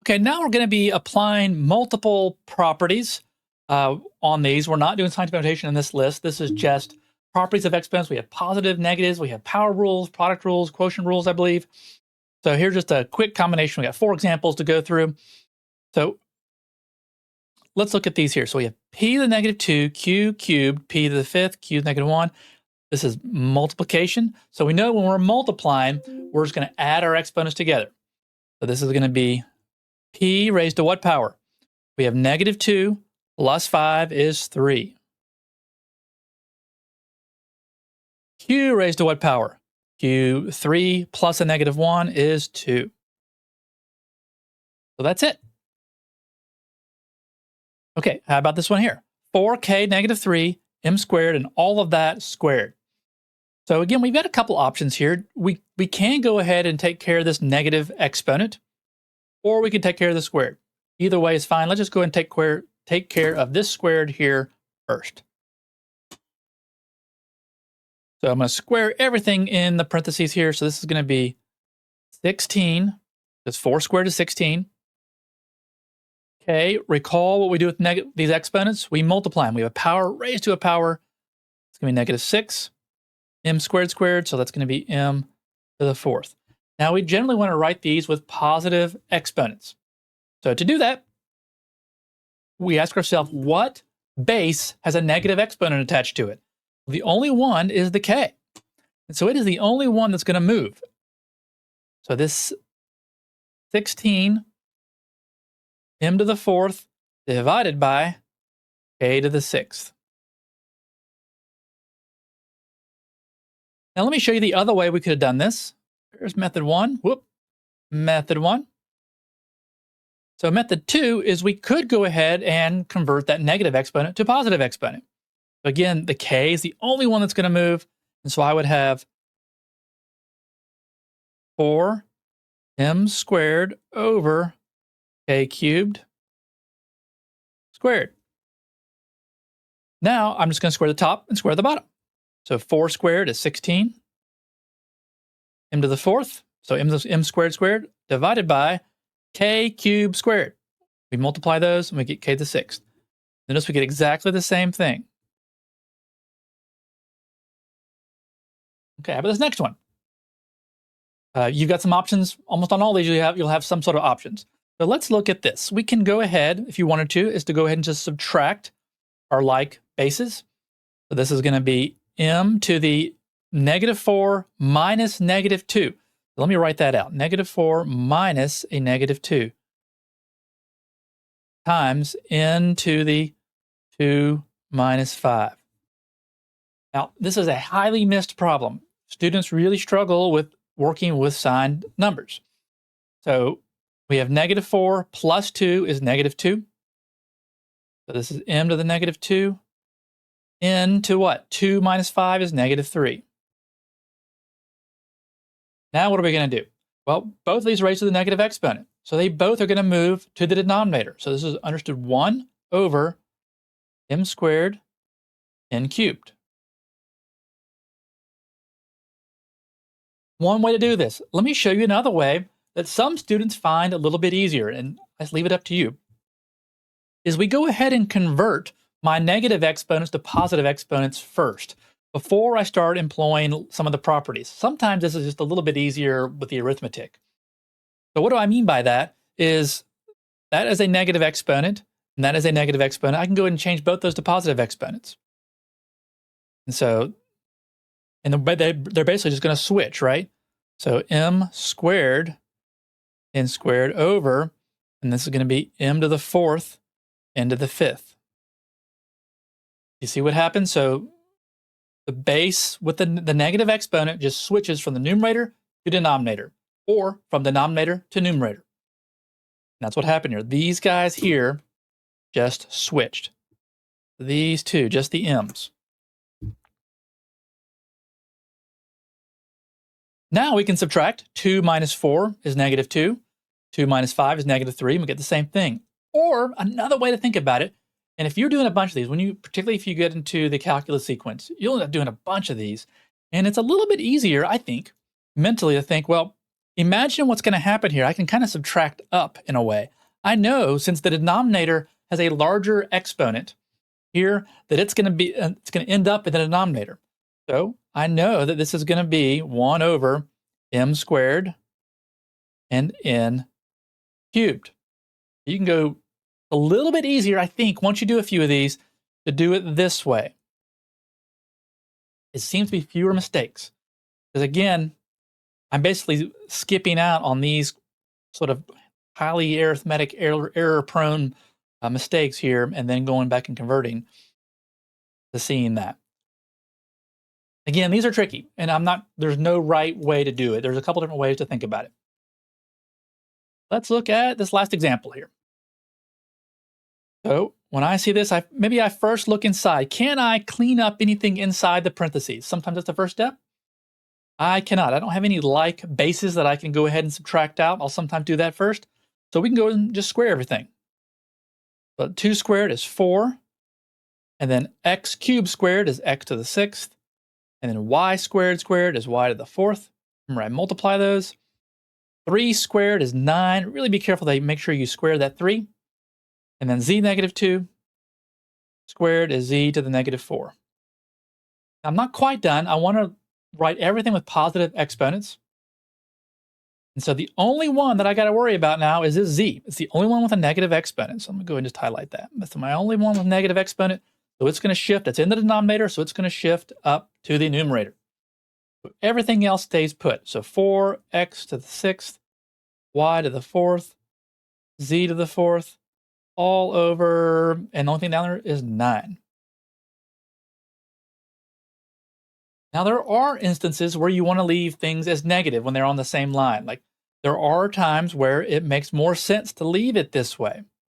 Okay, now we're going to be applying multiple properties on these. We're not doing scientific notation in this list. This is just properties of exponents. We have positive, negatives. We have power rules, product rules, quotient rules, I believe. So here's just a quick combination. We got 4 examples to go through. So let's look at these here. So we have p to the negative 2, q cubed, p to the 5th, q to the negative 1. This is multiplication. So we know when we're multiplying, we're just going to add our exponents together. So this is going to be p raised to what power? We have negative 2 plus 5 is 3. Q raised to what power? Q, 3 plus a negative 1 is 2. So that's it. Okay, how about this one here? 4k negative 3, m squared, and all of that squared. So again, we've got a couple options here. We can go ahead and take care of this negative exponent, or we can take care of the squared. Either way is fine. Let's just go ahead and take care of this squared here first. So I'm going to square everything in the parentheses here. So this is going to be 16. That's 4 squared is 16. Okay, recall what we do with these exponents. We multiply them. We have a power raised to a power. It's going to be negative 6. M squared squared, so that's going to be m to the 4th. Now we generally want to write these with positive exponents. So to do that, we ask ourselves, what base has a negative exponent attached to it? The only one is the k. And so it is the only one that's going to move. So this 16 m to the 4th divided by k to the 6th. Now let me show you the other way we could have done this. Here's method 1. Method 1. So method 2 is we could go ahead and convert that negative exponent to positive exponent. Again, the k is the only one that's going to move, and so I would have 4m squared over k cubed squared. Now I'm just going to square the top and square the bottom. So 4 squared is 16. M to the 4th, so m squared squared, divided by k cubed squared. We multiply those and we get k to the 6th. Notice we get exactly the same thing. Okay, how about this next one? You've got some options. Almost on all these, you'll have some sort of options. So let's look at this. We can go ahead, if you wanted to, is to go ahead and just subtract our like bases. So this is going to be m to the negative 4 minus negative 2. So let me write that out. Negative 4 minus a negative 2 times n to the 2 minus 5. Now, this is a highly missed problem. Students really struggle with working with signed numbers. So we have negative 4 plus 2 is negative 2. So this is m to the negative 2. N to what? 2 minus 5 is negative 3. Now what are we going to do? Well, both of these are raised to the negative exponent. So they both are going to move to the denominator. So this is understood 1 over m squared n cubed. One way to do this. Let me show you another way that some students find a little bit easier, and I leave it up to you, is we go ahead and convert my negative exponents to positive exponents first, before I start employing some of the properties. Sometimes this is just a little bit easier with the arithmetic. So what do I mean by that is that is a negative exponent, and that is a negative exponent. I can go ahead and change both those to positive exponents. And so, they're basically just going to switch, right? So m squared n squared over, and this is going to be m to the 4th n to the 5th. You see what happens? So the base with the negative exponent just switches from the numerator to denominator, or from denominator to numerator. And that's what happened here. These guys here just switched. These two, just the m's. Now we can subtract. 2 minus 4 is negative 2. 2 minus 5 is negative 3, and we get the same thing. Or another way to think about it, and if you're doing a bunch of these, particularly if you get into the calculus sequence, you'll end up doing a bunch of these. And it's a little bit easier, I think, mentally to think, well, imagine what's going to happen here. I can kind of subtract up in a way. I know since the denominator has a larger exponent here that it's going to end up in the denominator. So I know that this is going to be 1 over m squared and n cubed. You can go a little bit easier, I think, once you do a few of these, to do it this way. It seems to be fewer mistakes. Because again, I'm basically skipping out on these sort of highly arithmetic error-prone mistakes here and then going back and converting to seeing that. Again, these are tricky, and there's no right way to do it. There's a couple different ways to think about it. Let's look at this last example here. So when I see this, maybe I first look inside. Can I clean up anything inside the parentheses? Sometimes that's the first step. I cannot. I don't have any like bases that I can go ahead and subtract out. I'll sometimes do that first. So we can go and just square everything. So 2 squared is 4. And then x cubed squared is x to the 6th. And then y squared is y to the 4th. Remember, I multiply those. 3 squared is 9. Really be careful that you make sure you square that 3. And then z negative 2 squared is z to the negative 4. I'm not quite done. I want to write everything with positive exponents. And so the only one that I got to worry about now is this z. It's the only one with a negative exponent. So I'm going to go ahead and just highlight that. That's my only one with negative exponent. So it's going to shift. It's in the denominator, so it's going to shift up to the numerator. So everything else stays put. So 4x to the 6th, y to the 4th, z to the 4th, all over, and the only thing down there is 9. Now, there are instances where you want to leave things as negative when they're on the same line. Like, there are times where it makes more sense to leave it this way.